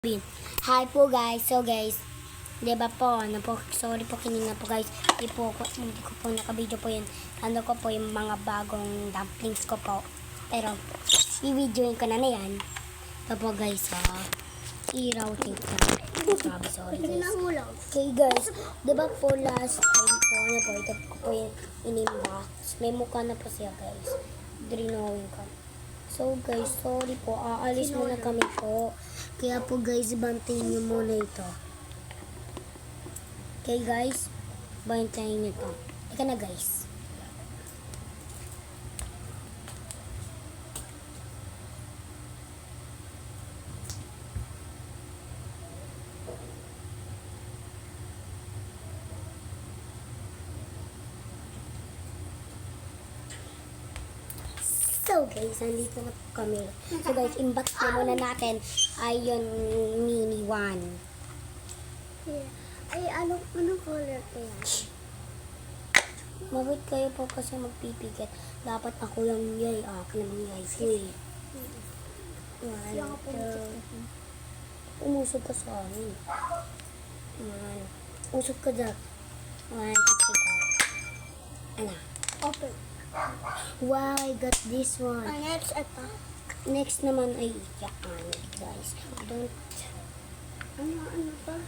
Hi po guys. So guys, 'di ba po, sorry po kanina po guys. Hindi ko po naka-video po 'yun. Ano ko po yung mga bagong dumplings ko po. Pero i-videoin ko na 'yan. Ito po guys, iraw tape ko. Sorry guys. Okay guys, 'di ba po last time po, ito po yung inimbox. May mukha na po siya guys. Drawing ko. So guys, sorry po. Aalis muna kami po. Kaya po guys, bantayin nyo muna ito. Okay guys, bantayin nyo ito. Ika na guys. So guys, nandito na po kami. So guys, inbox na muna natin ay yung mini one. Ay, anong color ko yan? Mabait kayo po kasi magpipikit. Dapat ako yung yay. Ako naman yay. Uy. Umusog ka sa akin. Usog ka dyan. Ano? Open. Wow, I got this one. Next, ito. Next naman ay yan, guys. Ano to?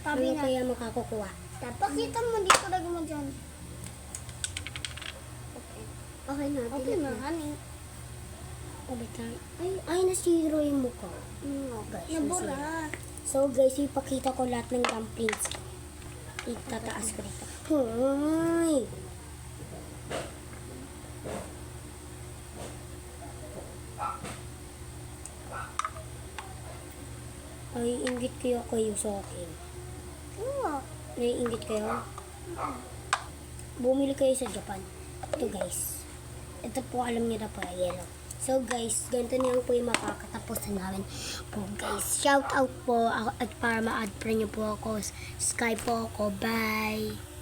Ano kaya makakukuha? Pakita mo dito, lagi mo dyan. Okay na, Okay na, honey. Ay, nasiro yung mukha. Guys, Nabura. nasira. So guys, ipakita ko lahat ng dumplings. Itataas ko dito. Hoy! Ay, inggit kayo sa akin. Oo. Naiinggit kayo? Bumili kayo sa Japan. Ito guys. Ito po, alam niyo na po, yellow. So guys, ganito niyo po yung makakatapusan namin po guys. Shout out po at para ma-add pa niyo po ako. Sky po ako. Bye!